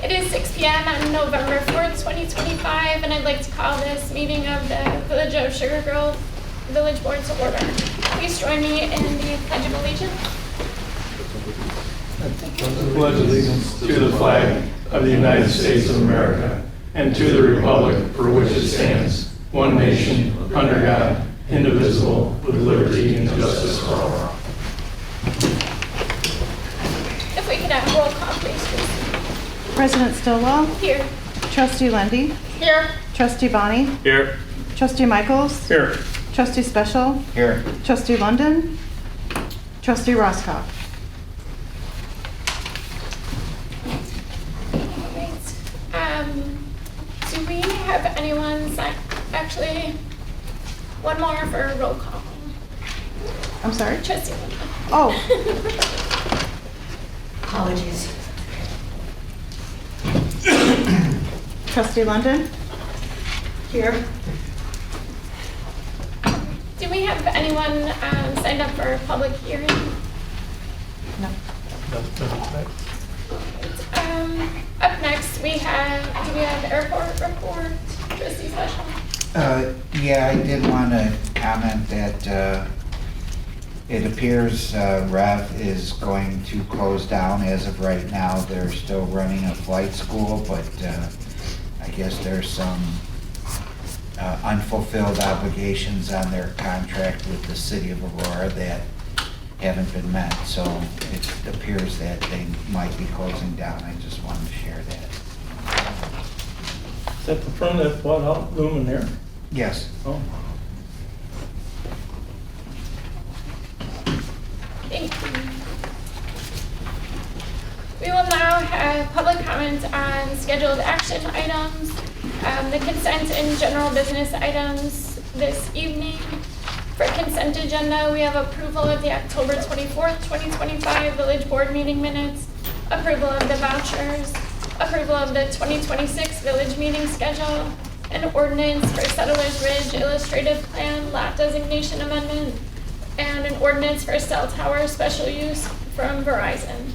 It is 6 p.m. on November 4th, 2025, and I'd like to call this meeting of the Village of Sugar Grove Village Board to order. Please join me in the Pledge of Allegiance. I pledge allegiance to the flag of the United States of America and to the republic for which it stands, one nation, under God, indivisible, with liberty and justice for all. If we could have roll call, please. President Stillwell, Here. Trustee Lundy, Here. Trustee Bonnie, Here. Trustee Michaels, Here. Trustee Special, Here. Trustee London, Trustee Roscoff. Do we have anyone sign? Actually, one more for a roll call. I'm sorry? Trustee London. Oh, Apologies. Trustee London, Here. Do we have anyone signed up for a public hearing? no. Up next, we have, do we have airport report? Trustee Special. Yeah, I did want to comment that it appears Rev is going to close down as of right now. They're still running a flight school, but I guess there's some unfulfilled obligations on their contract with the city of Aurora that haven't been met. So it appears that they might be closing down. I just wanted to share that. Is that the front that bought out Lumen there? Yes. Oh. Thank you. We will now have public comment on scheduled action items, the consent and general business items this evening. For consent agenda, we have approval of the October 24th, 2025 Village Board meeting minutes, approval of the vouchers, approval of the 2026 Village meeting schedule, an ordinance for Settlers Ridge Illustrative Plan Lot Designation Amendment, and an ordinance for cell tower special use from Verizon.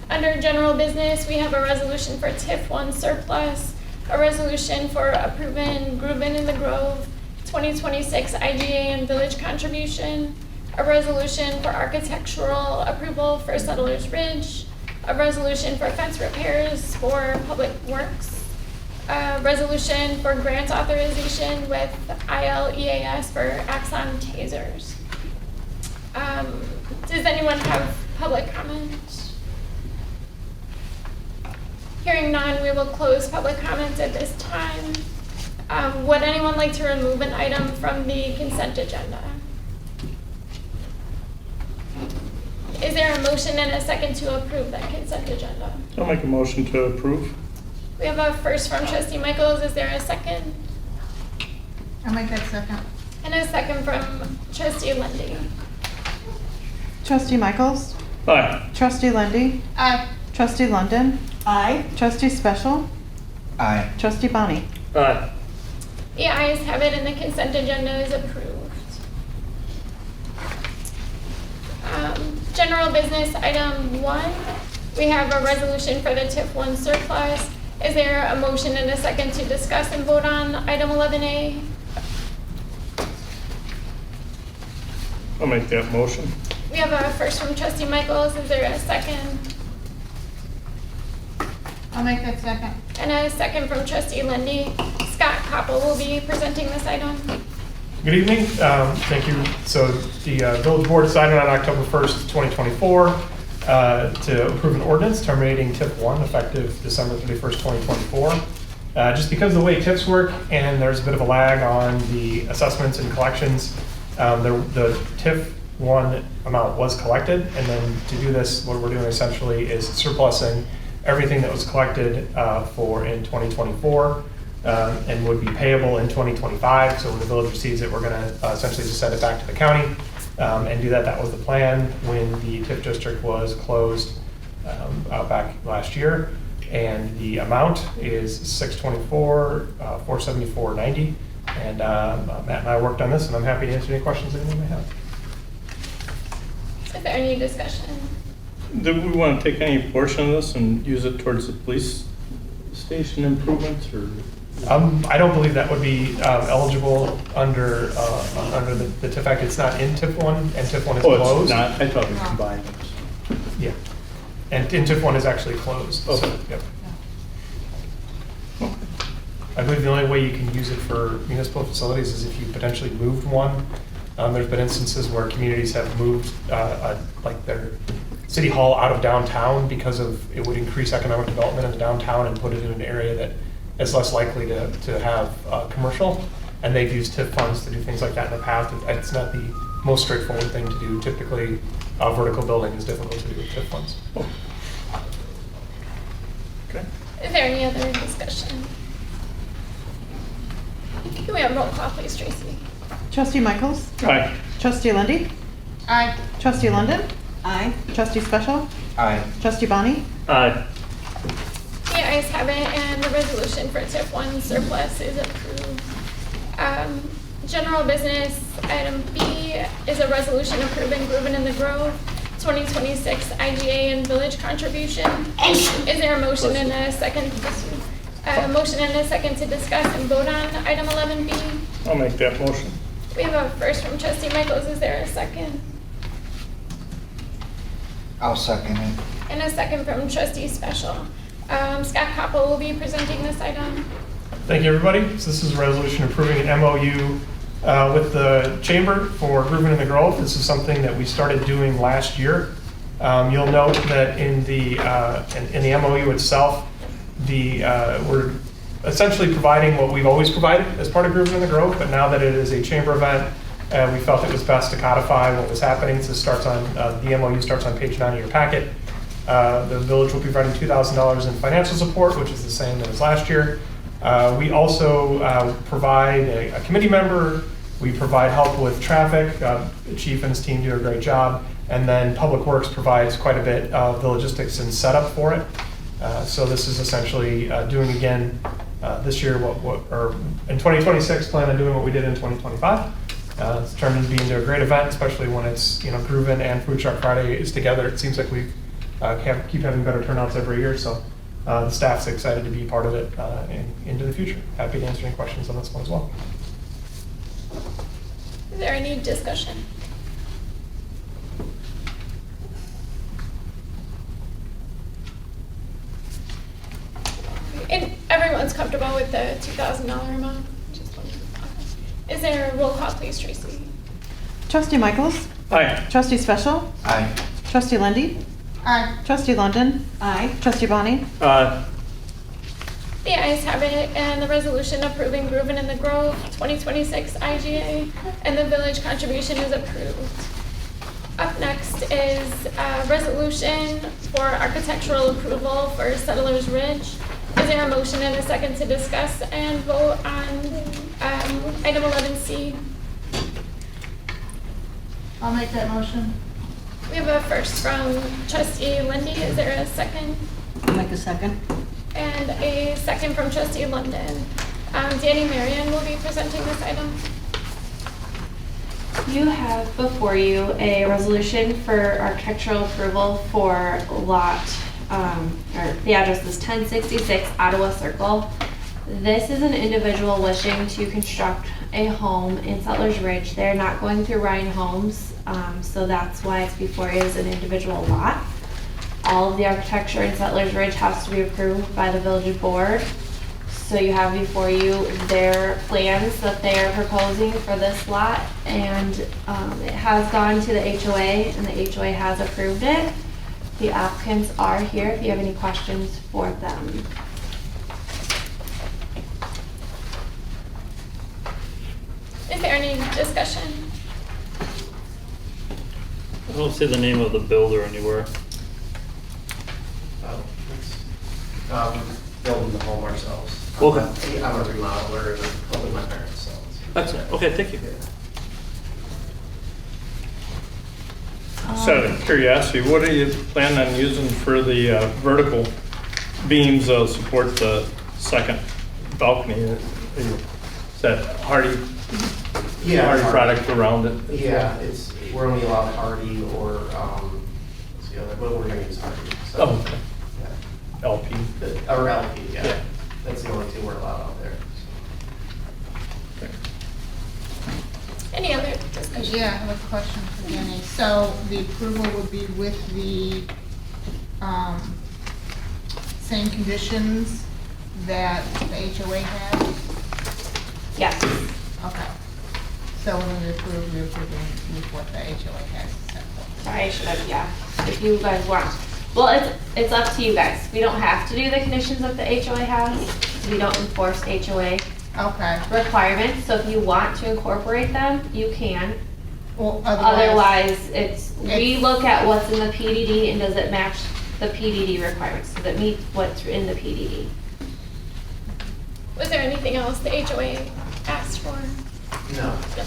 Under general business, we have a resolution for TIF 1 surplus, a resolution for approving Grubin in the Grove 2026 IGA and village contribution, a resolution for architectural approval for Settlers Ridge, a resolution for fence repairs for Public Works, a resolution for grant authorization with ILEAS for Axon tasers. Does anyone have public comment? Hearing none, we will close public comments at this time. Would anyone like to remove an item from the consent agenda? Is there a motion and a second to approve that consent agenda? I'll make a motion to approve. We have a first from Trustee Michaels. Is there a second? I'll make that second. And a second from Trustee Lundy. Trustee Michaels, Aye. Trustee Lundy, Aye. Trustee London, Aye. Trustee Special, Aye. Trustee Bonnie. Aye. The ayes have it and the consent agenda is approved. General business item 1, we have a resolution for the TIF 1 surplus. Is there a motion and a second to discuss and vote on item 11A? I'll make that motion. We have a first from Trustee Michaels. Is there a second? I'll make that second. And a second from Trustee Lundy. Scott Koppel will be presenting this item. Good evening. Thank you. So the Village Board decided on October 1st, 2024 to approve an ordinance terminating TIF 1 effective December 31st, 2024. Just because of the way TIFs work and there's a bit of a lag on the assessments and collections, the TIF 1 amount was collected, and then to do this, what we're doing essentially is surplusing everything that was collected for in 2024 and would be payable in 2025. So when the village receives it, we're going to essentially just send it back to the county and do that. That was the plan when the TIF district was closed back last year. And the amount is $624,474.90. And Matt and I worked on this, and I'm happy to answer any questions anyone may have. Is there any discussion? Do we want to take any portion of this and use it towards the police station improvements or? I don't believe that would be eligible under the TIF Act. It's not in TIF 1, and TIF 1 is Oh, closed. it's not? I thought we combined them. Yeah. And TIF 1 is actually closed. So, Okay. yep. I believe the only way you can use it for municipal facilities is if you potentially moved one. There's been instances where communities have moved like their city hall out of downtown because of it would increase economic development in the downtown and put it in an area that is less likely to have commercial. And they've used TIF funds to do things like that in the past. It's not the most straightforward thing to do. Typically, vertical building is difficult to do with TIF funds. Okay. Is there any other discussion? Can we have roll call, please, Tracy? Trustee Michaels? Aye. Trustee Lundy, Aye. Trustee London? Aye. Trustee Special? Aye. Trustee Bonnie? Aye. The ayes have it, and the resolution for TIF 1 surplus is approved. General business, item B is a resolution approving Groovin in the Grove 2026 IGA and village contribution. Is there a motion and a second? Motion and a second to discuss and vote on item 11B? I'll make that motion. We have a first from Trustee Michaels. Is there a second? I'll second it. And a second from Trustee Special. Scott Koppel will be presenting this item. Thank you, everybody. So this is a resolution approving an MOU with the Chamber for Groovin in the Grove. This is something that we started doing last year. You'll note that in the MOU itself, we're essentially providing what we've always provided as part of Groovin in the Grove, but now that it is a Chamber event, we felt it was best to codify what was happening. So the MOU starts on page 9 of your packet. The village will be providing $2,000 in financial support, which is the same as last year. We also provide a committee member. We provide help with traffic. The chief and his team do a great job. And then Public Works provides quite a bit of the logistics and setup for it. So this is essentially doing again this year or in 2026, plan on doing what we did in 2025. It's determined to be into a great event, especially when it's Groovin and Food Truck Friday is together. It seems like we keep having better turnouts every year. So the staff's excited to be part of it into the future. Happy to answer any questions on this one as well. Is there any discussion? And everyone's comfortable with the $2,000 amount? Is there a roll call, please, Tracy? Trustee Michaels? Aye. Trustee Special? Aye. Trustee Lundy, Aye. Trustee London? Aye. Trustee Bonnie? Aye. The ayes have it, and the resolution approving Groovin in the Grove 2026 IGA and the village contribution is approved. Up next is a resolution for architectural approval for Settlers Ridge. Is there a motion and a second to discuss and vote on item 11C? I'll make that motion. We have a first from Trustee Lindy. Is there a second? I'll make a second. And a second from Trustee London. Danny Marion will be presenting this item. You have before you a resolution for architectural approval for lot, or the address is 1066 Ottawa Circle. This is an individual wishing to construct a home in Settlers Ridge. They're not going through Ryan Homes, so that's why it's before you as an individual lot. All of the architecture in Settlers Ridge has to be approved by the village board. So you have before you their plans that they are proposing for this lot, and it has gone to the HOA, and the HOA has approved it. The applicants are here if you have any questions for them. Is there any discussion? I don't see the name of the builder anywhere. Building the home ourselves. Okay. I'm a remodeler and helping my parents, so. Excellent. Okay, thank you. Just out of curiosity, what are you planning on using for the vertical beams that support the second balcony? Is that hardy product around it? Yeah, we're only allowed hardy or, what's the other, but we're gonna use hardy. So, Oh, okay. yeah. LP. Or LP, yeah. we're allowed out there. So. Any other discussion? Yeah, I have a question for Jenny. So the approval would be with the same conditions that the HOA has? Yes. Okay. So when we approve, we're approving with what the HOA has set forth. Sorry, I should have, yeah, if you guys want. Well, it's up to you guys. We don't have to do the conditions that the HOA has. We don't enforce HOA Okay. requirements, so if you want to incorporate them, you can. Well, Otherwise, we It's- look at what's in the PDD and does it match the PDD requirements? Does it meet what's in the PDD? Was there anything else the HOA asked for? No. No.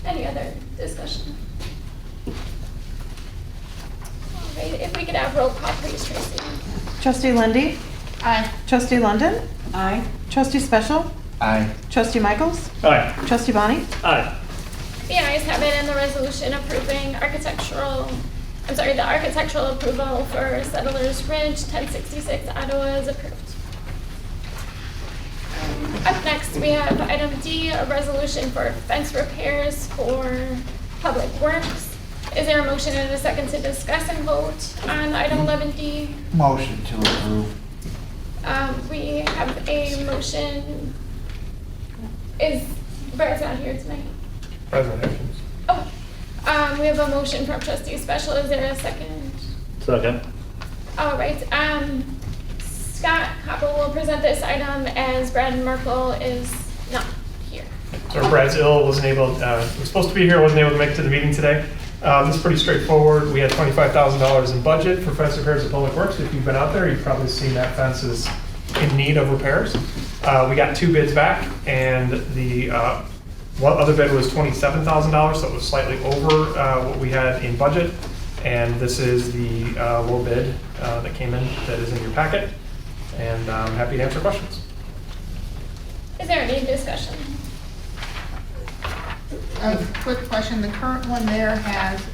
Any other discussion? All right, if we could have roll call, please, Tracy. Trustee Lindy, Aye. Trustee London, Aye. Trustee Special, Aye. Trustee Michaels, Aye. Trustee Bonnie, Aye. The ayes have it, and the resolution approving the architectural approval for Settlers Ridge, 1066 Ottawa is approved. Up next, we have item D, a resolution for fence repairs for Public Works. Is there a motion and a second to discuss and vote on item 11D? Motion to approve. We have a motion. Is Brett's not here tonight? Presentations. Oh, we have a motion from Trustee Special. Is there a second? Second. All right. Scott Hopper will present this item as Brad Merkel is not here. So Brad's ill, wasn't able, was supposed to be here, wasn't able to make it to the meeting today. This is pretty straightforward. We had $25,000 in budget for fence repairs at Public Works. If you've been out there, you've probably seen that fence is in need of repairs. We got 2 bids back, and the one other bid was $27,000, so it was slightly over what we had in budget. And this is the low bid that came in that is in your packet. And I'm happy to answer questions. Is there any discussion? A quick question, the current one there has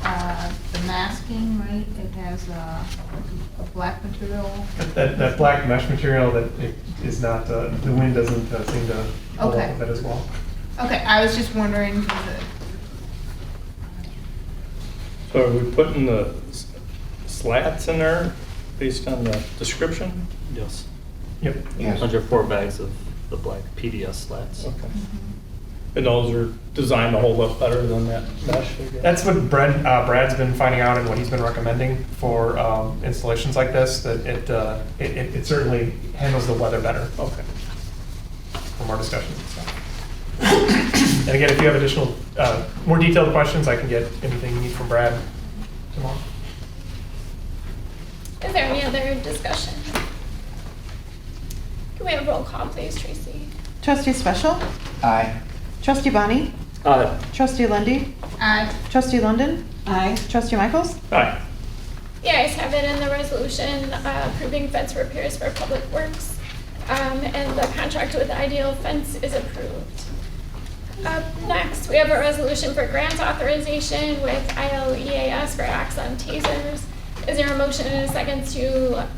the masking, right? It has a black material. That black mesh material that it is not, the wind doesn't seem to hold Okay. up with it as well. Okay, I was just wondering, is it- So are we putting the slats in there based on the description? Yes. Yep. Yes. 104 bags of the black PDS slats. Okay. And those are designed to hold up better than that mesh? I guess? That's what Brad's been finding out and what he's been recommending for installations like this, that it certainly handles the weather better. Okay. From our discussions and stuff. And again, if you have additional, more detailed questions, I can get anything you need from Brad tomorrow. Is there any other discussion? Can we have roll call, please, Tracy? Trustee Special, Aye. Trustee Bonnie, Aye. Trustee Lindy, Aye. Trustee London, Aye. Trustee Michaels, Aye. The ayes have it, and the resolution approving fence repairs for Public Works and the contract with Ideal Fence is approved. Up next, we have a resolution for grant authorization with ILEAS for Axon tasers. Is there a motion and a second to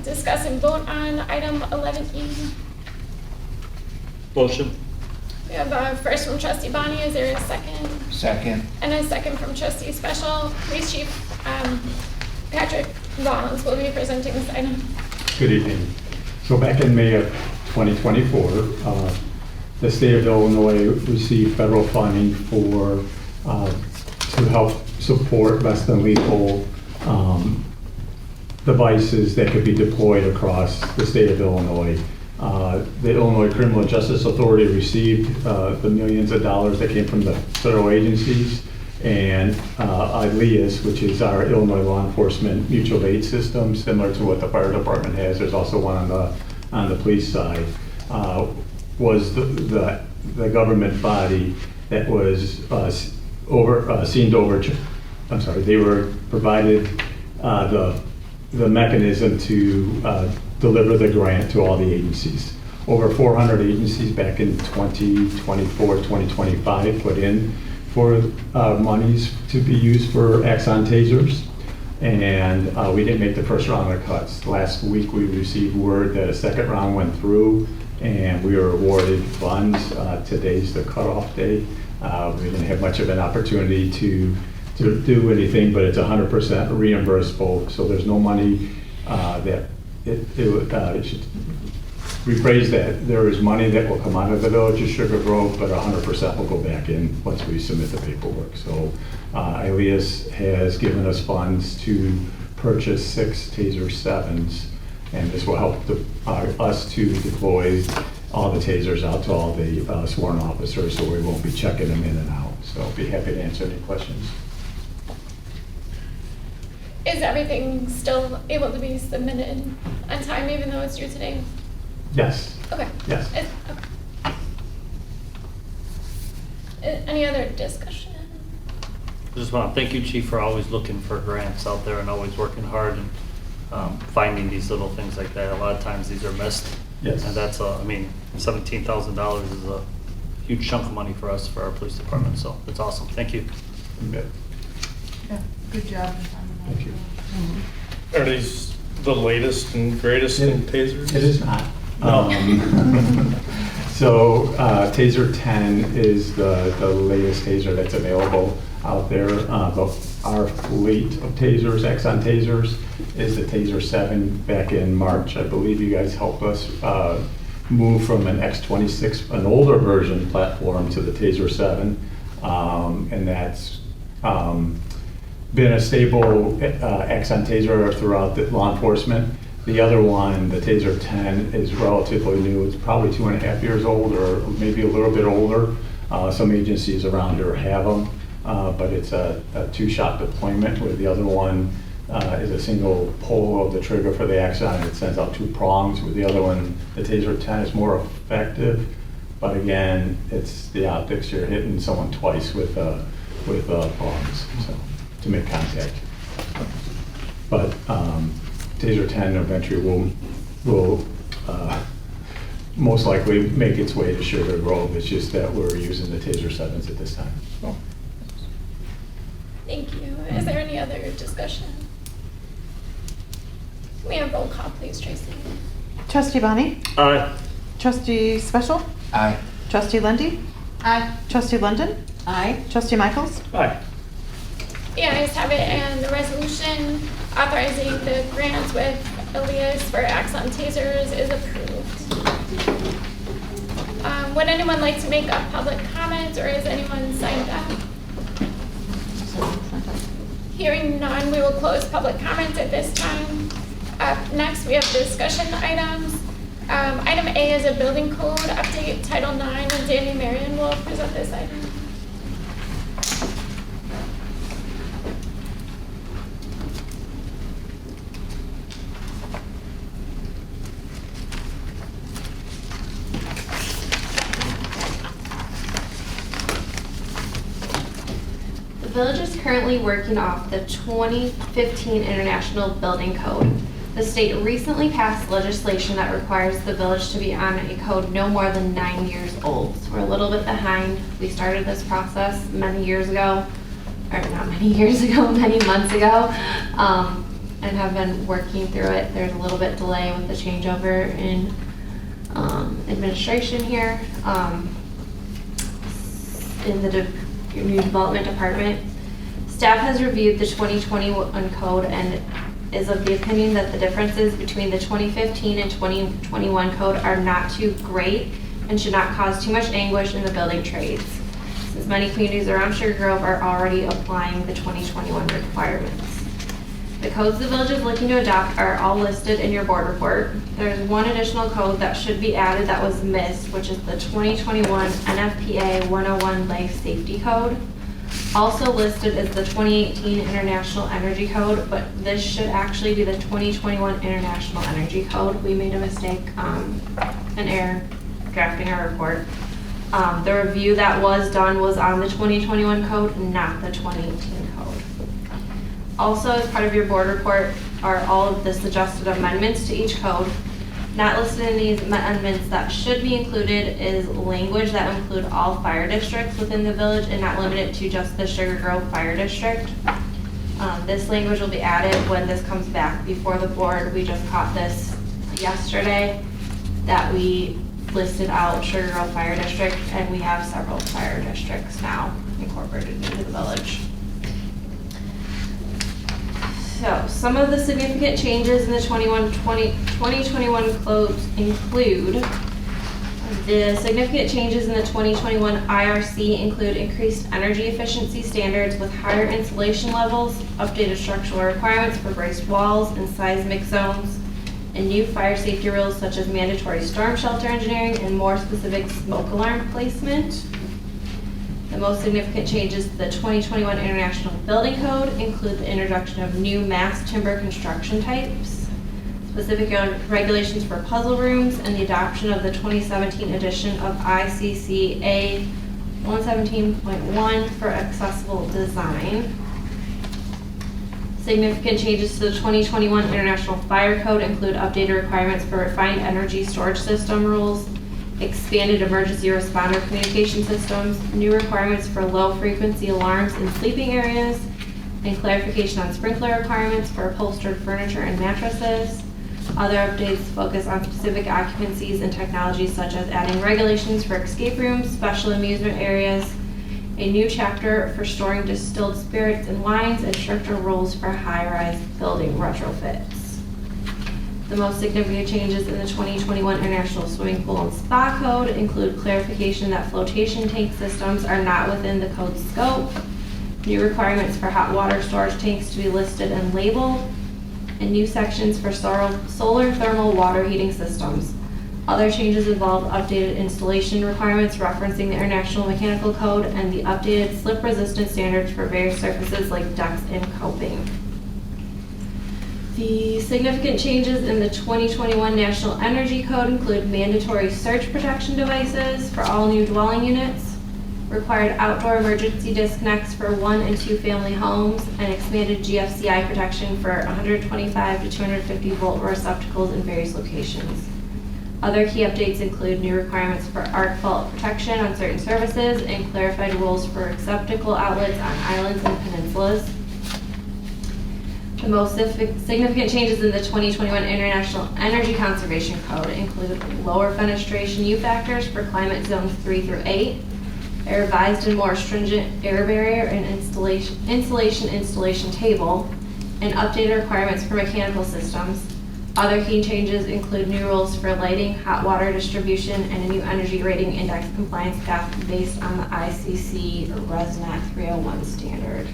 discuss and vote on item 11E? Motion. We have a first from Trustee Bonnie. Is there a second? Second. And a second from Trustee Special. Police Chief Patrick Rollins will be presenting this item. Good evening. So back in May of 2024, the state of Illinois received federal funding for to help support less than lethal devices that could be deployed across the state of Illinois. The Illinois Criminal Justice Authority received the millions of dollars that came from the federal agencies, and ILEAS, which is our Illinois Law Enforcement Mutual Aid System, similar to what the fire department has. There's also one on the police side. Was the government body that was they were provided the mechanism to deliver the grant to all the agencies. Over 400 agencies back in 2024, 2025 put in for monies to be used for Axon tasers. and we didn't make the first round of cuts. Last week, we received word that a second round went through, and we were awarded funds. Today's the cutoff day. We didn't have much of an opportunity to do anything, but it's 100% reimbursable, so there's no money it should rephrase that. There is money that will come out of the Village of Sugar Grove, but 100% will go back in once we submit the paperwork. So Elias has given us funds to purchase 6 Taser 7s, and this will help us to deploy all the tasers out to all the sworn officers, so we won't be checking them in and out. So I'll be happy to answer any questions. Is everything still able to be submitted on time, even though it's due today? Yes. Okay. Yes. Okay. Any other discussion? I just want to thank you, Chief, for always looking for grants out there and always working hard and finding these little things like that. A lot of times these are missed. Yes. And that's, I mean, $17,000 is a huge chunk of money for us, for our police department, so it's awesome. Thank you. Okay. Yeah, good job. Thank you. Are these the latest and greatest in tasers? It is not. No. So Taser 10 is the latest taser that's available out there. Our fleet of tasers, Axon tasers, is the Taser 7. Back in March, I believe you guys helped us move from an X26, an older version platform, to the Taser 7. And that's been a stable Axon taser throughout the law enforcement. The other one, the Taser 10, is relatively new. It's probably 2.5 years old, or maybe a little bit older. Some agencies around here have them, but it's a 2-shot deployment, where the other one is a single pull of the trigger for the Axon, and it sends out 2 prongs. With the other one, the Taser 10 is more effective, but again, it's the optics. You're hitting someone twice with prongs, so, to make contact. But Taser 10 eventually will most likely make its way to Sugar Grove. It's just that we're using the Taser 7s at this time. Oh. Thank you. Is there any other discussion? Can we have roll call, please, Tracy? Trustee Bonnie? Aye. Trustee Special? Aye. Trustee Lundy, Aye. Trustee London? Aye. Trustee Michaels? Aye. The ayes have it, and the resolution authorizing the grants with Elias for Axon tasers is approved. Would anyone like to make a public comment, or is anyone signed up? Hearing none, we will close public comments at this time. Up next, we have discussion items. Item A is a building code update, Title IX, and Danny Marion will present this item. The village is currently working off the 2015 International Building Code. The state recently passed legislation that requires the village to be on a code no more than 9 years old. So we're a little bit behind. We started this process many years ago, or not many years ago, many months ago, and have been working through it. There's a little bit delay with the changeover in administration here in the new development department. Staff has reviewed the 2021 code and is of the opinion that the differences between the 2015 and 2021 code are not too great and should not cause too much anguish in the building trades, since many communities around Sugar Grove are already applying the 2021 requirements. The codes the village is looking to adopt are all listed in your board report. There's one additional code that should be added that was missed, which is the 2021 NFPA 101 Life Safety Code. Also listed is the 2018 International Energy Code, but this should actually be the 2021 International Energy Code. We made a mistake, an error drafting our report. The review that was done was on the 2021 code, not the 2018 code. Also, as part of your board report are all of the suggested amendments to each code. Not listed in these amendments that should be included is language that include all fire districts within the village and not limited to just the Sugar Grove Fire District. This language will be added when this comes back before the board. We just caught this yesterday, that we listed out Sugar Grove Fire District, and we have several fire districts now incorporated into the village. So, some of the significant changes in the 2021 codes include, the significant changes in the 2021 IRC include increased energy efficiency standards with higher insulation levels, updated structural requirements for braced walls and seismic zones, and new fire safety rules such as mandatory storm shelter engineering and more specific smoke alarm placement. The most significant changes to the 2021 International Building Code include the introduction of new mass timber construction types, specific regulations for puzzle rooms, and the adoption of the 2017 edition of ICCA 117.1 for accessible design. Significant changes to the 2021 International Fire Code include updated requirements for refined energy storage system rules, expanded emergency responder communication systems, new requirements for low-frequency alarms in sleeping areas, and clarification on sprinkler requirements for upholstered furniture and mattresses. Other updates focus on specific occupancies and technologies such as adding regulations for escape rooms, special amusement areas, a new chapter for storing distilled spirits and wines, and stricter rules for high-rise building retrofits. The most significant changes in the 2021 International Swimming Pool and Spa Code include clarification that flotation tank systems are not within the code's scope, new requirements for hot water storage tanks to be listed and labeled, and new sections for solar thermal water heating systems. Other changes involve updated installation requirements referencing the International Mechanical Code and the updated slip-resistant standards for various surfaces like decks and coping. The significant changes in the 2021 National Energy Code include mandatory surge protection devices for all new dwelling units, required outdoor emergency disconnects for 1 and 2 family homes, and expanded GFCI protection for 125 to 250 volt receptacles in various locations. Other key updates include new requirements for arc fault protection on certain services and clarified rules for receptacle outlets on islands and peninsulas. The most significant changes in the 2021 International Energy Conservation Code include lower fenestration U factors for climate zones 3 through 8, a revised and more stringent air barrier and insulation table, and updated requirements for mechanical systems. Other key changes include new rules for lighting, hot water distribution, and a new energy rating index compliance path based on the ICC ResNet 301 standard.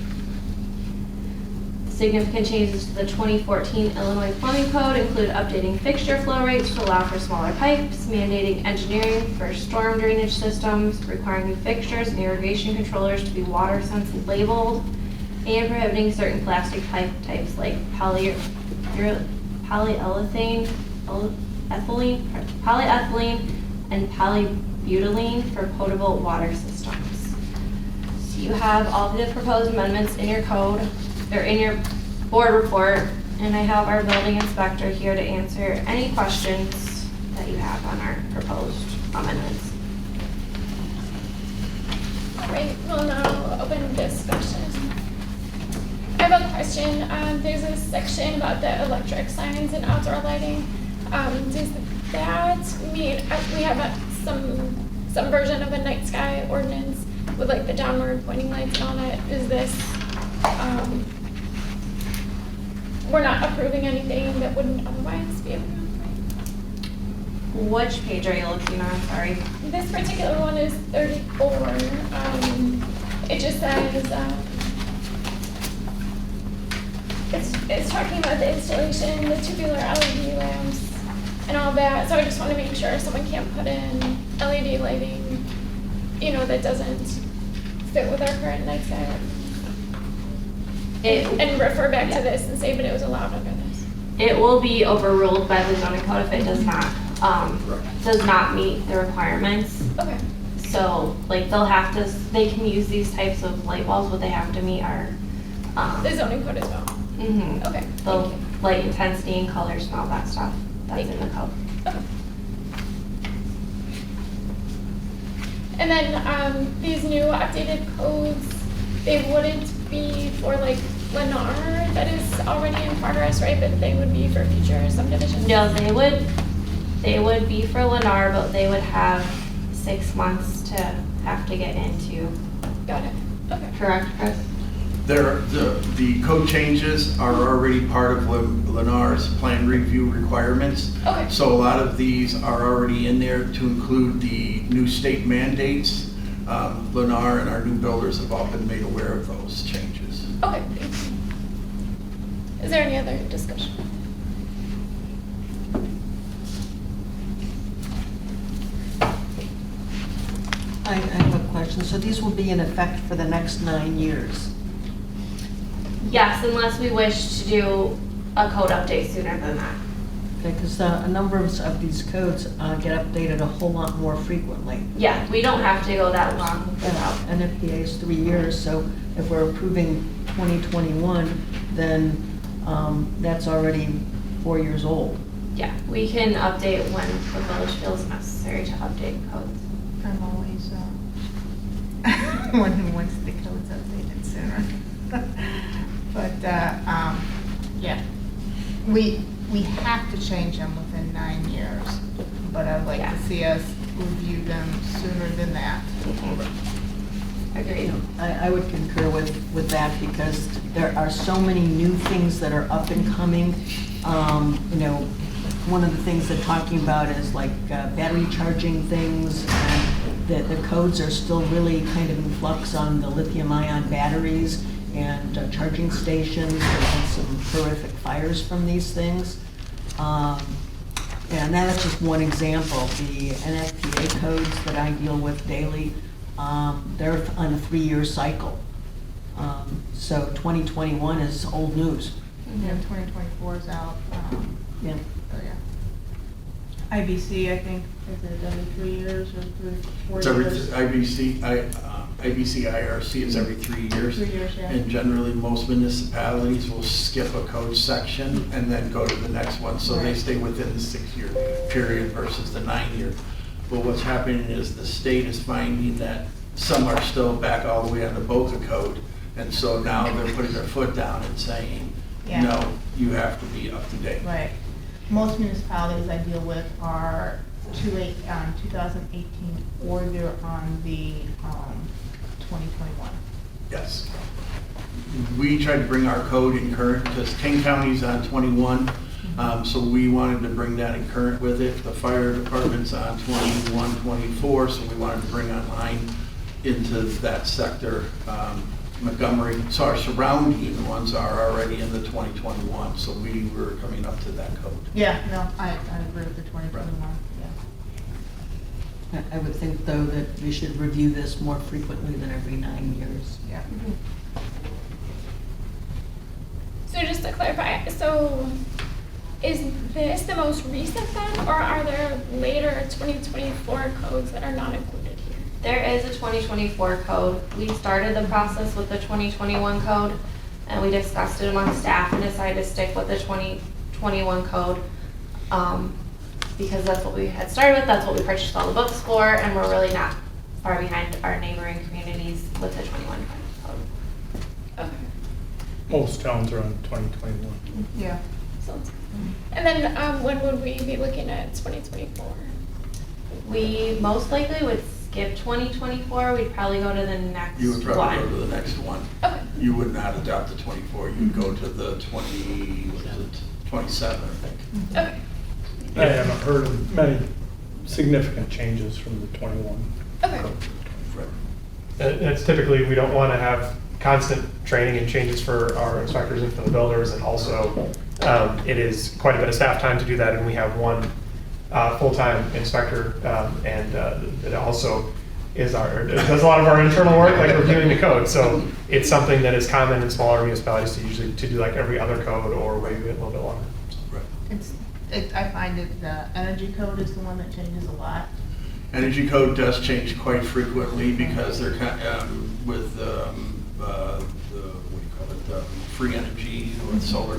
Significant changes to the 2014 Illinois Plumbing Code include updating fixture flow rates to allow for smaller pipes, mandating engineering for storm drainage systems, requiring new fixtures and irrigation controllers to be water sensitive labeled, and prohibiting certain plastic pipe types like polyethylene, and polybutylene for potable water systems. So you have all of the proposed amendments in your code, or in your board report, and I have our building inspector here to answer any questions that you have on our proposed amendments. All right, we'll now open discussion. I have a question. There's a section about the electric signs and outdoor lighting. Does that mean we have some version of a night sky ordinance with like the downward pointing lights and all that? Is this we're not approving anything that wouldn't otherwise be approved? Which page are you looking on? Sorry. This particular one is 34. It just says it's talking about the installation, the tubular LED lamps, and all that. So I just want to make sure someone can't put in LED lighting, that doesn't fit with our current night sky ordinance. And refer back to this and say, but it was allowed under this. It will be overruled by the zoning code if it does not meet the requirements. Okay. So, like, they can use these types of light bulbs, but they have to meet our, The zoning code as well. mhm. Okay. The light intensity and colors and all that stuff, that's in the code. Okay. And then these new updated codes, they wouldn't be for like Lennar that is already in progress, right? But they would be for future subdivisions? No, they would be for Lennar, but they would have 6 months to have to get into. Got it. Okay. Correct, Chris? The code changes are already part of Lennar's plan review requirements. Okay. So a lot of these are already in there to include the new state mandates. Lennar and our new builders have all been made aware of those changes. Okay. Thank you. Is there any other discussion? I have a question. So these will be in effect for the next 9 years? Yes, unless we wish to do a code update sooner than that. Okay, because a number of these codes get updated a whole lot more frequently. Yeah, we don't have to go that long without. NFPA is 3 years, so if we're approving 2021, then that's already 4 years old. Yeah, we can update when the village feels necessary to update codes. I'm always, one who wants the codes updated sooner. But, yeah, we have to change them within 9 years, but I'd like Yeah. to see us review them sooner than that. Agreed. I would concur with that because there are so many new things that are up and coming. You know, one of the things they're talking about is like battery charging things, and the codes are still really kind of in flux on the lithium-ion batteries and charging stations. There's been some horrific fires from these things. And that's just one example. The NFPA codes that I deal with daily, they're on a 3-year cycle. So 2021 is old news. Yeah, 2024 is out. Yeah. Oh, yeah. IBC, I think, is it every 3 years or 4 It's every, years? IBC IRC is every 3 years. 3 years, yeah. And generally, most municipalities will skip a code section and then go to the next one. So they Right. stay within the 6-year period versus the 9-year. But what's happening is the state is finding that some are still back all the way on the BOCA code. And so now they're putting their foot down and saying, Yeah. no, you have to be up to date. Right. Most municipalities I deal with are 2018, or they're on the 2021. Yes. We tried to bring our code in current, because King County's on 21, so we wanted to bring that in current with it. The fire department's on 21, 24, so we wanted to bring online into that sector. Montgomery, so our surrounding ones are already in the 2021, so we were coming up to that code. Yeah, no, I agree with the 2021, yeah. I would think, though, that we should review this more frequently than every 9 years. Yeah. So just to clarify, so is this the most recent then, or are there later 2024 codes that are not included here? There is a 2024 code. We started the process with the 2021 code, and we discussed it among staff and decided to stick with the 2021 code because that's what we had started with, that's what we purchased all the books for, and we're really not far behind our neighboring communities with the 21 code. Okay. Most towns are on 2021. Yeah. Sounds good. And then when would we be looking at 2024? We most likely would skip 2024. We'd probably go to the next You would probably go one. to the next one. Okay. You would not adopt the 24, you'd go to the 27, I think. Okay. I haven't heard of many significant changes from the 21. Okay. Right. It's typically, we don't want to have constant training and changes for our inspectors and for the builders, and also it is quite a bit of staff time to do that, and we have one full-time inspector, and it also does a lot of our internal work, like reviewing the code. So it's something that is common in smaller municipalities to do like every other code, or maybe a little bit longer. I find it, the energy code is the one that changes a lot. Energy code does change quite frequently because they're with what do you call it, free energy with solar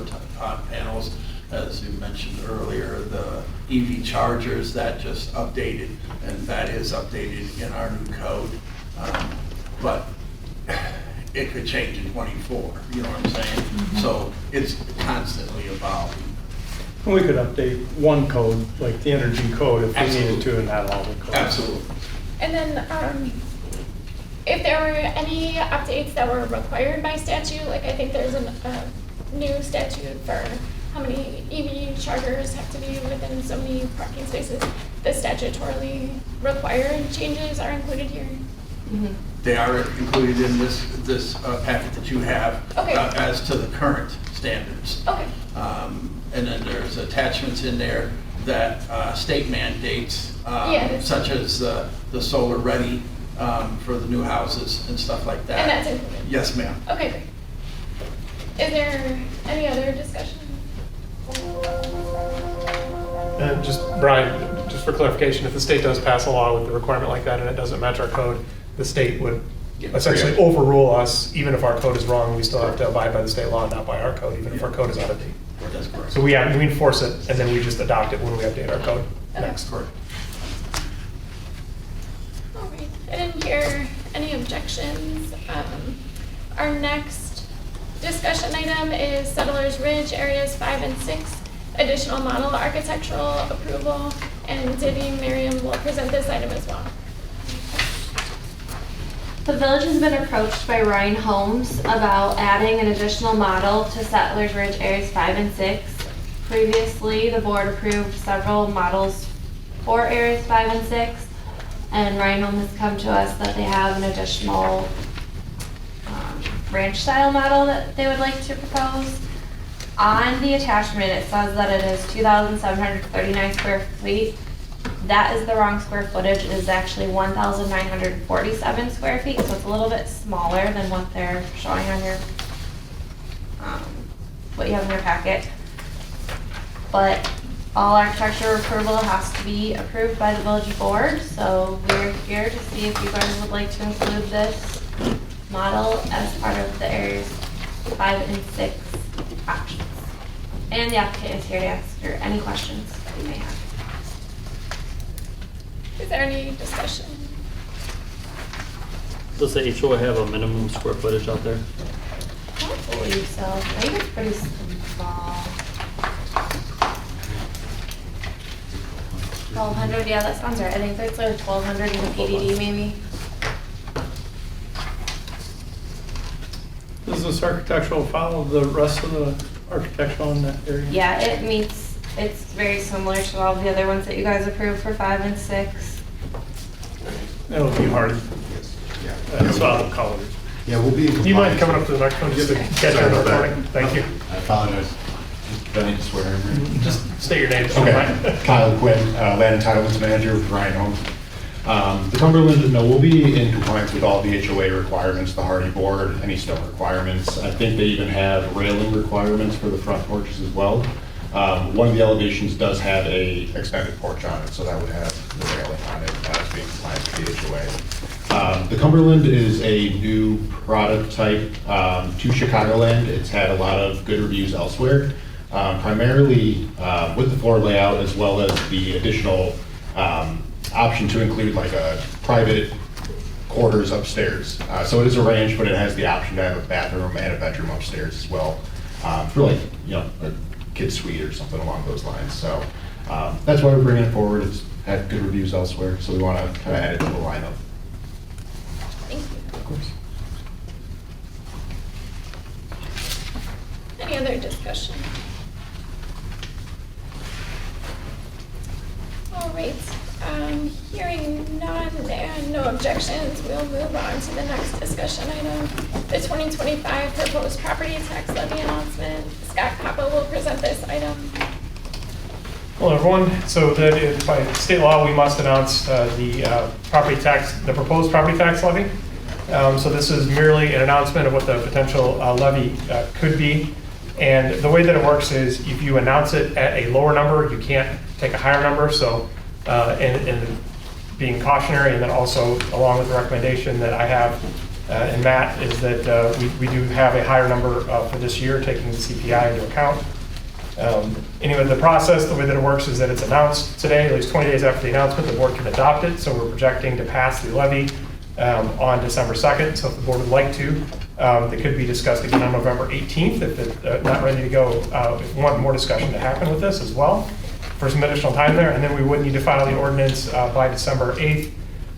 panels. As you mentioned earlier, the EV chargers, that just updated, and that is updated in our new code. But it could change in '24, you know what I'm saying? So it's constantly evolving. We could update one code, like the energy code, if we needed to, and not all the codes. Absolutely. And then, if there were any updates that were required by statute, like I think there's a new statute for how many EV chargers have to be within so many parking spaces, the statutorily required changes are included here. They are included in this packet that you have Okay. as to the current standards. Okay, And then there's attachments in there that state mandates, Yeah. such as the solar ready for the new houses and stuff like that. and that's included. Yes, ma'am. Okay, great. Is there any other discussion? And just, Brian, just for clarification, if the state does pass a law with a requirement like that and it doesn't match our code, the state would essentially overrule us, even if our code is wrong, we still have to abide by the state law, not by our code, even if our code is out of date. That's correct. So we enforce it, and then we just adopt it when we update our code Okay. next. Correct. All right, I didn't hear any objections. Our next discussion item is Settlers Ridge Areas 5 and 6, additional model architectural approval, and Diddy Miriam will present this item as well. The village has been approached by Ryan Homes about adding an additional model to Settlers Ridge Areas 5 and 6. Previously, the board approved several models for Areas 5 and 6, and Ryan Homes has come to us that they have an additional ranch-style model that they would like to propose. On the attachment, it says that it is 2,739 square feet. That is the wrong square footage. It is actually 1,947 square feet, so it's a little bit smaller than what they're showing on your, what you have in your packet. But all architecture approval has to be approved by the village board, so we're here to see if you guys would like to include this model as part of the areas 5 and 6 options. And the applicant is here to answer any questions that you may have. Is there any discussion? Does the HOA have a minimum square footage out there? I don't believe so. I think it's pretty small. 1,200, yeah, that sounds right. I think there's like 1,200 in the PDD maybe. Does this architectural follow the rest of the architectural in that area? Yeah, it's very similar to all the other ones that you guys approved for 5 and 6. It'll be hard. Solid colors. Yeah, we'll be in Do you mind compliance. coming up to the microphone just to catch Sorry on the about that. recording? Thank you. I apologize. Do I need to swear in here? Just state your name. if you don't Okay. mind. Kyle Quinn, Land Entitlements Manager with Ryan Homes. The Cumberland, no, we'll be in compliance with all the HOA requirements, the hardy board, any stone requirements. I think they even have railing requirements for the front porches as well. One of the elevations does have a extended porch on it, so that would have the railing on it as being compliant with the HOA. The Cumberland is a new product type to Chicagoland. It's had a lot of good reviews elsewhere, primarily with the floor layout as well as the additional option to include like a private quarters upstairs. So it is a ranch, but it has the option to have a bathroom and a bedroom upstairs as well, for like, a kid suite or something along those lines. So that's why we're bringing it forward. It's had good reviews elsewhere, so we want to kind of add it to the lineup. Thank you. Of course. Any other discussion? All right, hearing none and no objections, we'll move on to the next discussion item. The 2025 proposed property tax levy announcement. Scott Papa will present this item. Hello, everyone. So that is, by state law, we must announce the proposed property tax levy. So this is merely an announcement of what the potential levy could be. And the way that it works is if you announce it at a lower number, you can't take a higher number. So, and being cautionary, and then also along with the recommendation that I have and Matt, is that we do have a higher number for this year, taking the CPI into account. Anyway, the process, the way that it works is that it's announced today, at least 20 days after the announcement, the board can adopt it. So we're projecting to pass the levy on December 2nd. So if the board would like to, that could be discussed again on November 18th if it's not ready to go. If we want more discussion to happen with this as well, for some additional time there. And then we would need to file the ordinance by December 8th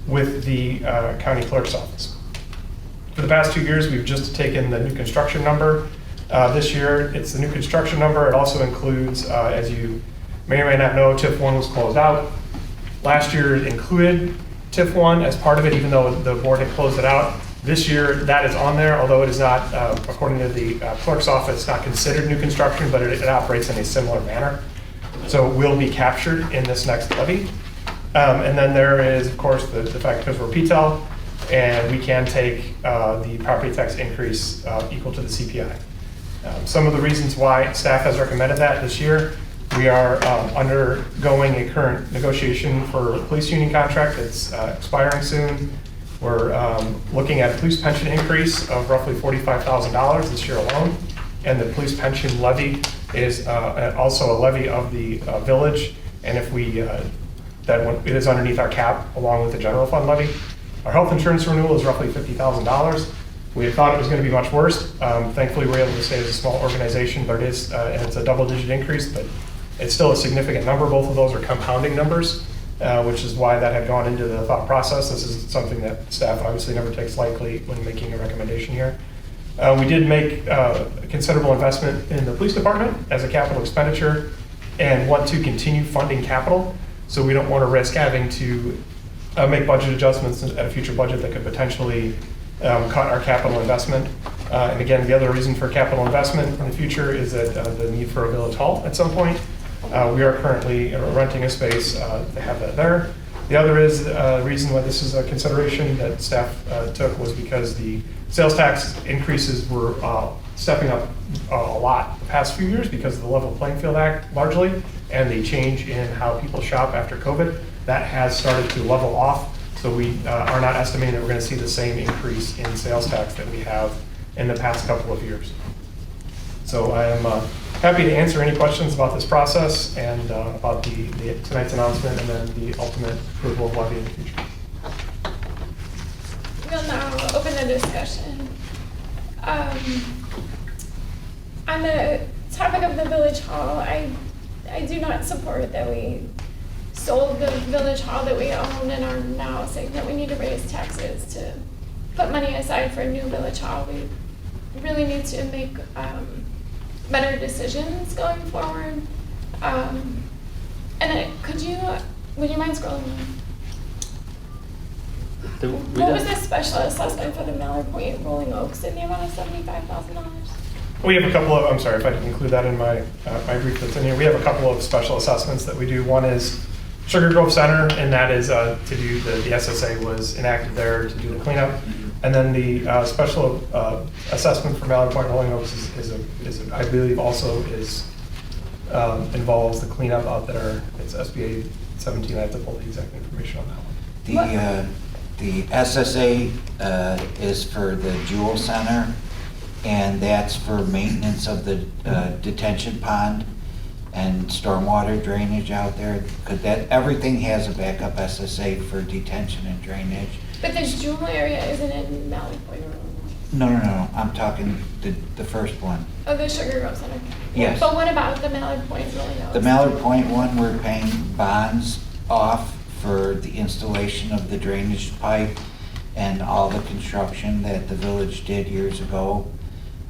with the county clerk's office. For the past 2 years, we've just taken the new construction number. This year, it's the new construction number. It also includes, as you may or may not know, TIF 1 was closed out. Last year, it included TIF 1 as part of it, even though the board had closed it out. This year, that is on there, although it is not, according to the clerk's office, not considered new construction, but it operates in a similar manner. So it will be captured in this next levy. And then there is, of course, the fact because we're PTEL, and we can take the property tax increase equal to the CPI. Some of the reasons why staff has recommended that this year, we are undergoing a current negotiation for a police union contract that's expiring soon. We're looking at a police pension increase of roughly $45,000 this year alone. And the police pension levy is also a levy of the village. And if we, it is underneath our cap along with the general fund levy. Our health insurance renewal is roughly $50,000. We had thought it was going to be much worse. Thankfully, we're able to stay as a small organization, but it is, and it's a double-digit increase, but it's still a significant number. Both of those are compounding numbers, which is why that had gone into the thought process. This is something that staff obviously never takes lightly when making a recommendation here. We did make a considerable investment in the police department as a capital expenditure and want to continue funding capital. So we don't want to risk having to make budget adjustments at a future budget that could potentially cut our capital investment. And again, the other reason for capital investment in the future is that the need for a village hall at some point. We are currently renting a space to have that there. The other is reason why this is a consideration that staff took was because the sales tax increases were stepping up a lot the past few years because of the Level Playing Field Act largely, and the change in how people shop after COVID. That has started to level off, so we are not estimating that we're going to see the same increase in sales tax that we have in the past couple of years. So I am happy to answer any questions about this process and about tonight's announcement and then the ultimate approval of levy in the future. We'll now open the discussion. On the topic of the village hall, I do not support that we sold the village hall that we own and are now saying that we need to raise taxes to put money aside for a new village hall. We really need to make better decisions going forward. And would you mind scrolling down? What was the special assessment for the Mallard Point Rolling Oaks in the amount of $75,000? We have a couple of, I'm sorry if I didn't include that in my brief that's in here. We have a couple of special assessments that we do. One is Sugar Grove Center, and that is to do the SSA was enacted there to do the cleanup. And then the special assessment for Mallard Point Rolling Oaks is I believe also involves the cleanup out there. It's SBA 17. I have to pull the exact information on that one. The SSA is for the Jewel Center, and that's for maintenance of the detention pond and stormwater drainage out there. Everything has a backup SSA for detention and drainage. But the Jewel area isn't in Mallard Point or Rolling Oaks? No. I'm talking the first one. Oh, the Sugar Grove Center. Yes. But what about the Mallard Point Rolling Oaks? The Mallard Point one, we're paying bonds off for the installation of the drainage pipe and all the construction that the village did years ago.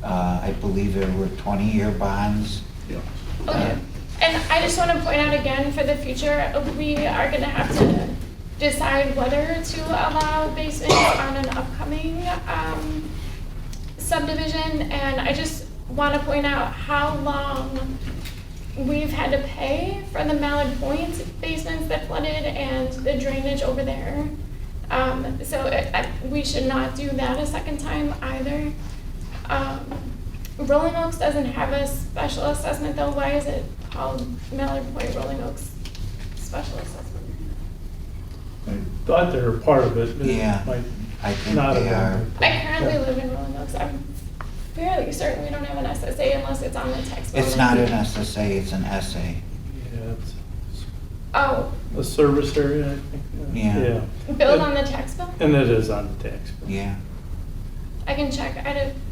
I believe there were 20-year bonds. Yeah. Okay. And I just want to point out again, for the future, we are going to have to decide whether to allow basements on an upcoming subdivision. And I just want to point out how long we've had to pay for the Mallard Point basements that flooded and the drainage over there. We should not do that a second time either. Rolling Oaks doesn't have a special assessment though. Why is it called Mallard Point Rolling Oaks Special Assessment? I thought they were part of it. Yeah, I think they are. I currently live in Rolling Oaks. I'm fairly certain we don't have an SSA unless it's on the text bill. It's not an SSA, it's an SA. Yeah, it's Oh, a service area, I think. Yeah. billed on the tax bill? And it is on the tax bill. Yeah. I can check.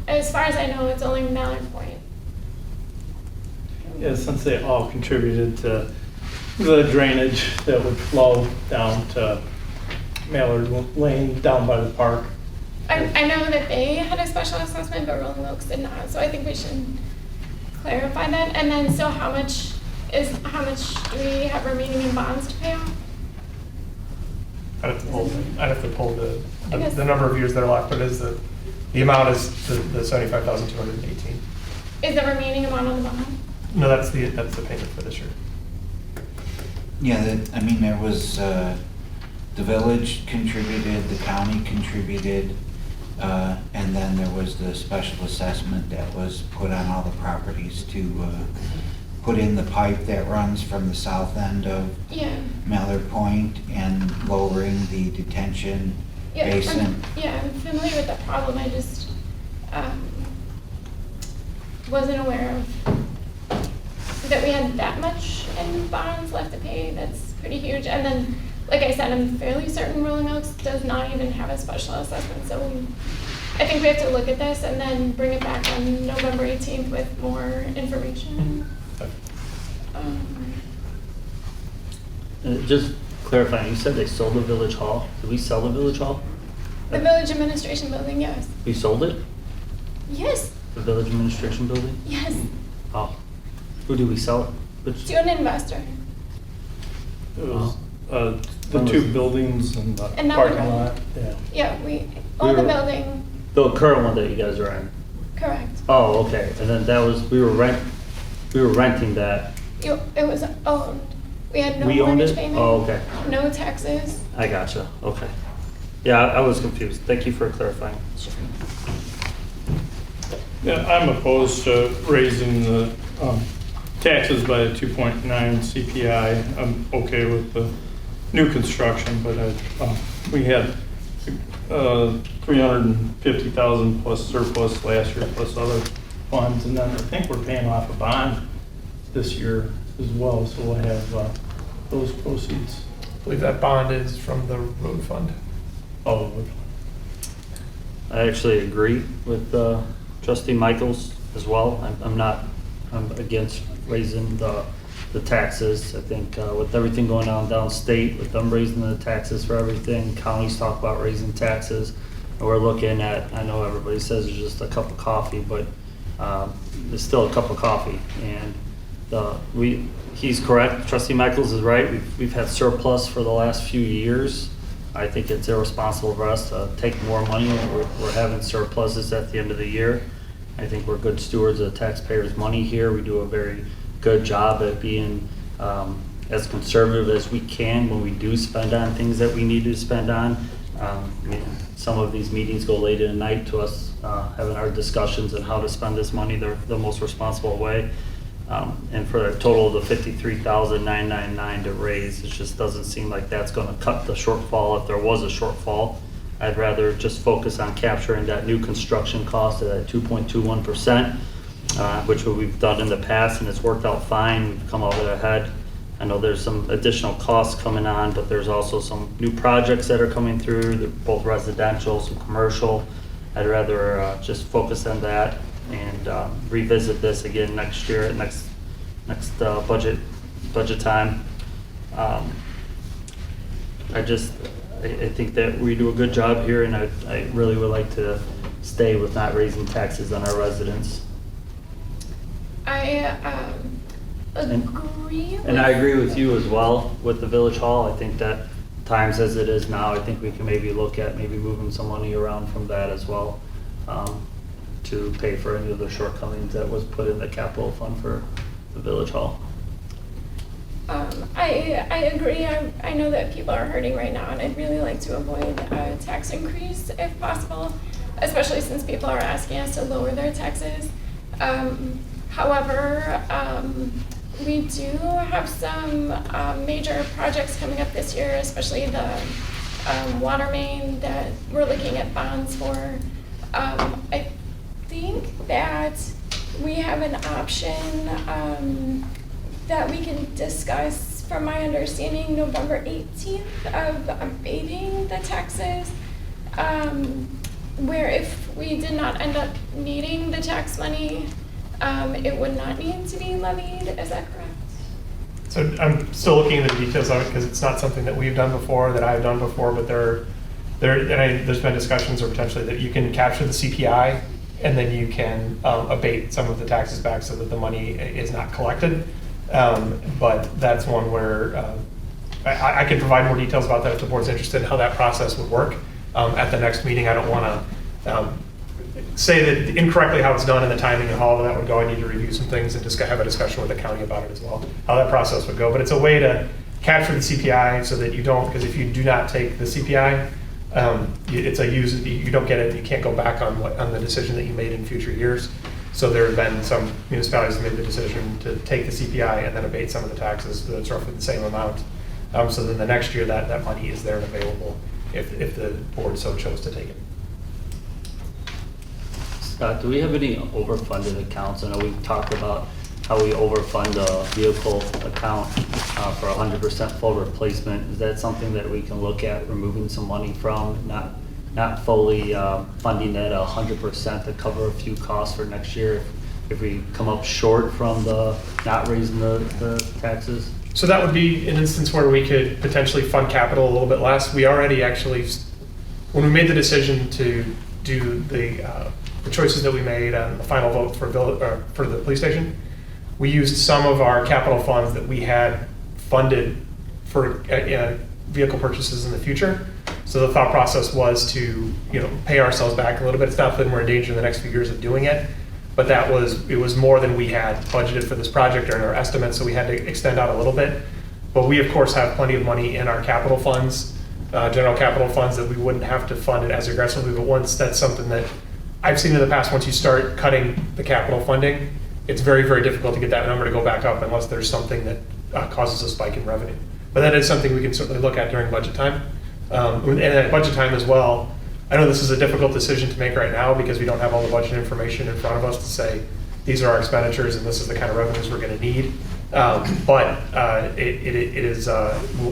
As far as I know, it's only Mallard Point. Yeah, since they all contributed to the drainage that would flow down to Mallard Lane down by the park. I know that they had a special assessment, but Rolling Oaks did not, so I think we should clarify that. And then, so how much do we have remaining in bonds to pay off? I'd have to pull I guess- the number of years that are left, but the amount is the 75,218. Is the remaining amount on the bond? No, that's the payment for this year. Yeah, I mean, there was, the village contributed, the county contributed, and then there was the special assessment that was put on all the properties to put in the pipe that runs from the south end of Yeah. Mallard Point and lowering the detention Yeah, basin. I'm familiar with the problem. I just wasn't aware of that we had that much in bonds left to pay. That's pretty huge. And then, like I said, I'm fairly certain Rolling Oaks does not even have a special assessment. So I think we have to look at this and then bring it back on November 18th with more information. Just clarifying, you said they sold the village hall. Did we sell the village hall? The village administration building, yes. We sold it? Yes, The village administration building? yes. Oh. Who did we sell it? Which? To an investor. It was the two buildings and the And that parking one. lot, yeah. Yeah, we own the were- building, The current one that you guys are in? correct. Oh, okay. And then that was, we were renting that. It was owned. We had no We owned mortgage it? payment. Oh, okay. No taxes. I gotcha. Okay. Yeah, I was confused. Thank you for clarifying. Yeah, I'm opposed to raising the taxes by a 2.9 CPI. I'm okay with the new construction, but we had 350,000 plus surplus last year, plus other funds, and then I think we're paying off a bond this year as well, so we'll have those proceeds. I believe that bond is from the road fund. Oh, I actually agree with Trustee Michaels as well. I'm against raising the taxes. I think with everything going on downstate, with them raising the taxes for everything, counties talk about raising taxes. And we're looking at, I know everybody says it's just a cup of coffee, but it's still a cup of coffee. And he's correct, Trustee Michaels is right. We've had surplus for the last few years. I think it's irresponsible for us to take more money when we're having surpluses at the end of the year. I think we're good stewards of the taxpayers' money here. We do a very good job at being as conservative as we can when we do spend on things that we need to spend on. Some of these meetings go late in the night to us having our discussions on how to spend this money the most responsible way. And for a total of the $53,999 to raise, it just doesn't seem like that's going to cut the shortfall if there was a shortfall. I'd rather just focus on capturing that new construction cost at that 2.21%, which we've done in the past, and it's worked out fine. We've come out ahead. I know there's some additional costs coming on, but there's also some new projects that are coming through. They're both residential, some commercial. I'd rather just focus on that and revisit this again next year at next budget time. I think that we do a good job here, and I really would like to stay with not raising taxes on our residents. I agree. And I agree with you as well with the village hall. I think that times as it is now, I think we can maybe look at maybe moving some money around from that as well, to pay for any of the shortcomings that was put in the capital fund for the village hall. I agree. I know that people are hurting right now, and I'd really like to avoid a tax increase if possible, especially since people are asking us to lower their taxes. However, we do have some major projects coming up this year, especially the water main that we're looking at bonds for. I think that we have an option that we can discuss, from my understanding, November 18th of abating the taxes. where if we did not end up needing the tax money, it would not need to be levied, is that correct? So I'm still looking into the details of it because it's not something that we've done before, that I've done before, but there's been discussions or potentially that you can capture the CPI and then you can abate some of the taxes back so that the money is not collected. But that's one where I can provide more details about that if the board's interested in how that process would work. At the next meeting, I don't want to say that incorrectly how it's done and the timing and how all of that would go. I need to review some things and just have a discussion with the county about it as well, how that process would go. But it's a way to capture the CPI so that you don't, because if you do not take the CPI, it's a use, you don't get it, you can't go back on the decision that you made in future years. So there have been some municipalities that made the decision to take the CPI and then abate some of the taxes, so it's roughly the same amount. So then the next year that money is there and available if the board so chose to take it. Scott, do we have any overfunded accounts? I know we talked about how we overfund a vehicle account for 100% full replacement. Is that something that we can look at removing some money from, not fully funding that 100% to cover a few costs for next year if we come up short from the not raising the taxes? So that would be an instance where we could potentially fund capital a little bit less. We already actually, when we made the decision to do the choices that we made on the final vote for the police station, we used some of our capital funds that we had funded for vehicle purchases in the future. So the thought process was to pay ourselves back a little bit. It's not that we're in danger in the next few years of doing it, but it was more than we had budgeted for this project or in our estimates, so we had to extend out a little bit. But we of course have plenty of money in our capital funds, general capital funds, that we wouldn't have to fund it as aggressively. But once that's something that I've seen in the past, once you start cutting the capital funding, it's very, very difficult to get that number to go back up unless there's something that causes a spike in revenue. But that is something we can certainly look at during budget time. And at budget time as well, I know this is a difficult decision to make right now because we don't have all the budget information in front of us to say, these are our expenditures and this is the kind of revenues we're going to need. But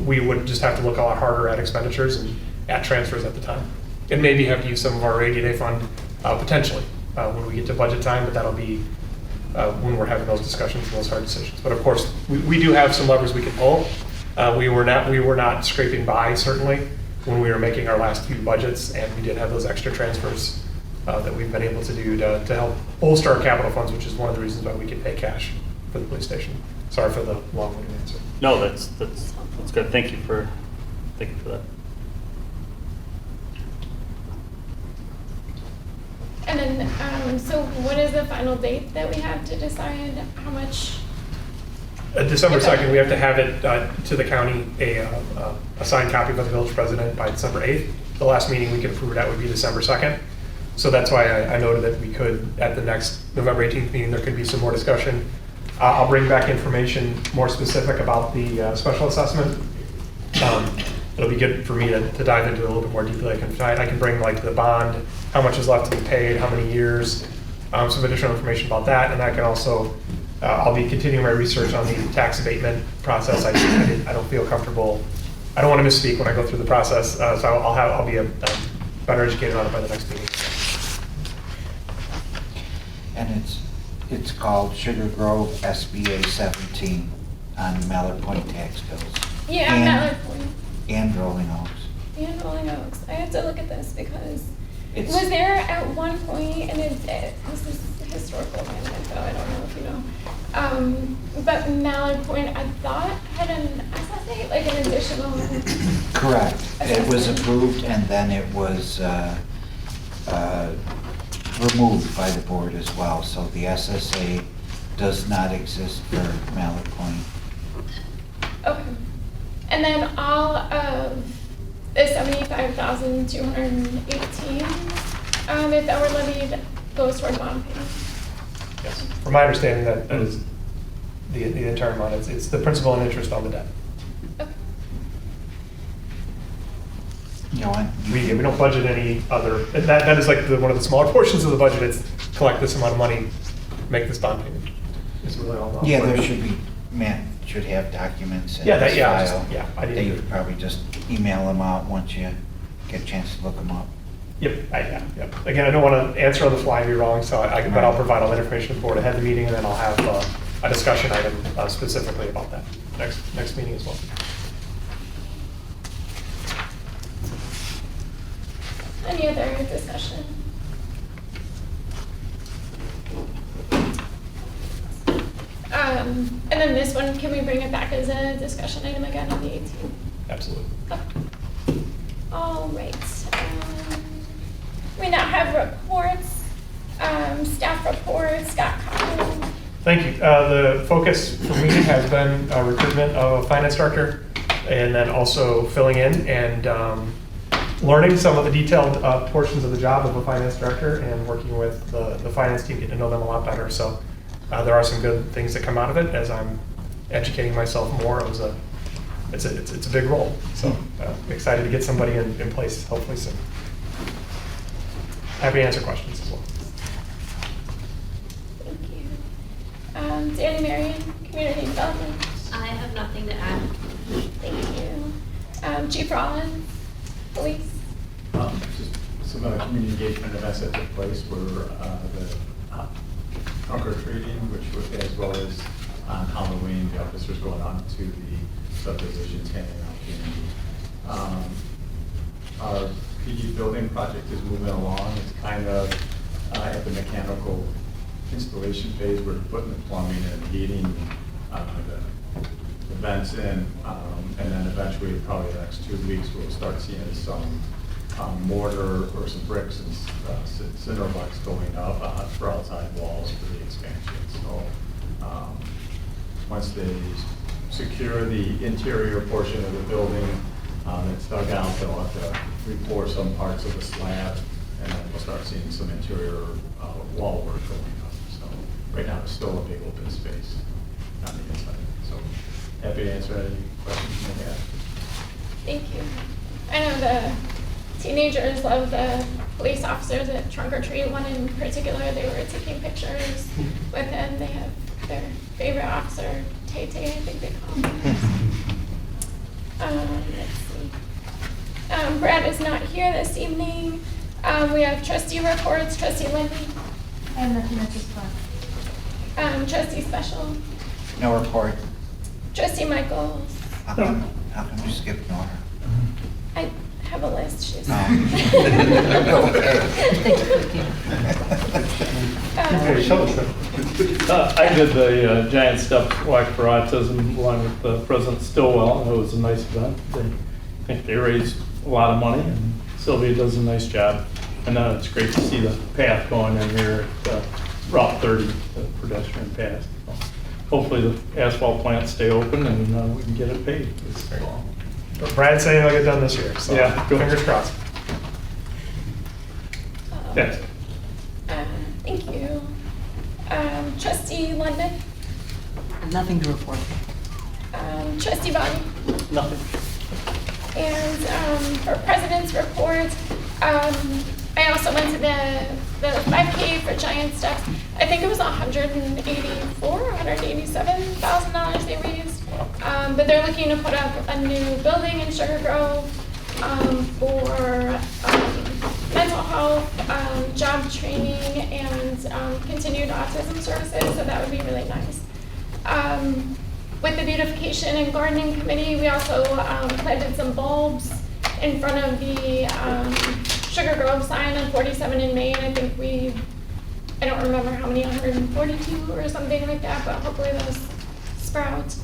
we would just have to look a lot harder at expenditures and at transfers at the time. And maybe have to use some of our rainy day fund potentially when we get to budget time, but that'll be when we're having those discussions and those hard decisions. But of course, we do have some levers we can pull. We were not scraping by, certainly, when we were making our last few budgets, and we did have those extra transfers that we've been able to do to help bolster our capital funds, which is one of the reasons why we can pay cash for the police station. Sorry for the long-winded answer. No, that's good. Thank you for that. And then, so what is the final date that we have to decide how much? December Okay. 2nd, we have to have it to the county, a signed copy by the village president by December 8th. The last meeting we could approve it at would be December 2nd. So that's why I noted that we could, at the next November 18th meeting, there could be some more discussion. I'll bring back information more specific about the special assessment. It'll be good for me to dive into it a little bit more deeply. I can bring like the bond, how much is left to be paid, how many years, some additional information about that, and I can also, I'll be continuing my research on the tax abatement process. I don't feel comfortable. I don't want to misspeak when I go through the process, so I'll be better educated on it by the next meeting. And it's called Sugar Grove SBA 17 on Mallard Point tax bills. Yeah, And- Mallard Point And Rolling Oaks. and Rolling Oaks. I have to look at this because It's- was there at one point, and this is historical info, I don't know if you know, but Mallard Point, I thought had an SSA, like an additional. Correct. It was assessment. approved and then it was removed by the board as well. So the SSA does not exist for Mallard Point. Okay. And then all of the 75,218, if that were levied, goes toward bond payment. Yes. From my understanding, that is the entire amount. It's the principal and interest on the debt. Okay. You know what? We don't budget any other, that is like one of the smaller portions of the budget. It's collect this amount of money, make this bond payment. It's really all about. Yeah, there should be, Matt should have documents in Yeah, his file. I That didn't. you could probably just email them out once you get a chance to look them up. Yep, yep. Again, I don't want to answer on the fly and be wrong, so but I'll provide all that information to the board ahead of the meeting, and then I'll have a discussion item specifically about that next meeting as well. Any other discussion? And then this one, can we bring it back as a discussion item again on the 18th? Absolutely. Okay. All right. We now have reports, staff reports, Scott Collins. Thank you. The focus for me has been recruitment of a finance director, and then also filling in and learning some of the detailed portions of the job of a finance director and working with the finance team, getting to know them a lot better. So there are some good things that come out of it as I'm educating myself more. It's a big role. So I'm excited to get somebody in place hopefully soon. Happy to answer questions as well. Thank you. Danny Marion, Community Development. I have nothing to add. Thank you. Chief Rollins, Police. Just some community engagement events that took place were the trunk or treating, which was, as well as on Halloween, the officers going on to the subdivisions handing out candy. Our PD building project is moving along. It's kind of at the mechanical installation phase. We're putting the plumbing and heating, the vents in, and then eventually, probably the next 2 weeks, we'll start seeing some mortar or some bricks and cinder blocks going up for outside walls for the expansion. So once they secure the interior portion of the building that's dug out, they'll have to re-pour some parts of the slab, and then we'll start seeing some interior wall work going up. So right now, it's still a big open space on the inside. So happy to answer any questions you may have. Thank you. I know the teenagers love the police officers at Trunk or Treat. One in particular, they were taking pictures with him. They have their favorite officer, Tay Tay, I think they call him. Let's see. Brad is not here this evening. We have trustee reports. Trustee Lindy. I have nothing at this time. Trustee Special. No report. Trustee Michaels. How come you skipped Nora? I have a list. She's. No. I did the Giant Steps Walk for Autism along with President Stillwell, and it was a nice event. I think they raised a lot of money, and Sylvia does a nice job. And it's great to see the path going in here at Route 30, the pedestrian path. So hopefully the asphalt plants stay open and we can get it paved. But Brad's saying they'll get done this year, so Yeah, good. fingers crossed. Yes. Thank you. Trustee London. Nothing to report. Trustee Bonnie. Nothing. And for President's report, I also went to the 5K for Giant Steps. I think it was $187,000 they raised. But they're looking to put up a new building in Sugar Grove for mental health, job training, and continued autism services. So that would be really nice. With the beautification and gardening committee, we also planted some bulbs in front of the Sugar Grove sign on 47 in Maine. I think I don't remember how many, 142 or something like that, but hopefully those sprout.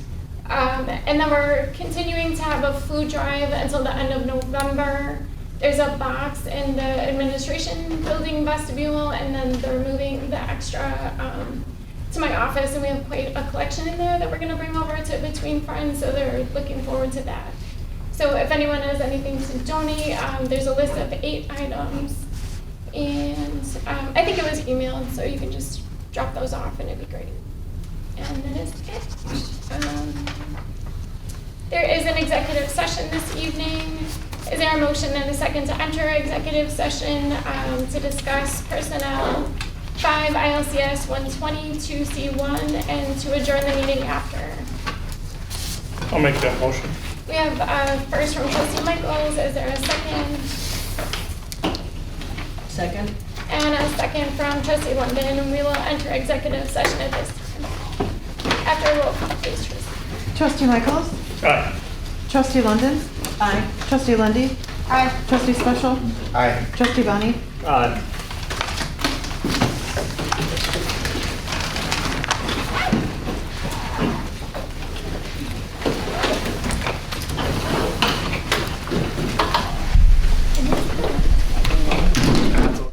And then we're continuing to have a food drive until the end of November. There's a box in the administration building vestibule, and then they're moving the extra to my office, and we have quite a collection in there that we're gonna bring over to Between Friends, so they're looking forward to that. So if anyone has anything to donate, there's a list of 8 items, and I think it was emailed, so you can just drop those off and it'd be great. And that is it. There is an executive session this evening. Is there a motion and a second to enter executive session to discuss personnel 5 ILCS 120-2C1 and to adjourn the meeting after? I'll make that motion. We have first from Trustee Michaels. Is there a second? Second? And a second from trustee London, and we will enter executive session at this time. After roll call, please, Tracy. Trustee Michaels? Aye. Trustee London? Aye. Trustee Lundy. Aye. Trustee Special? Aye. Trustee Bonnie? Aye.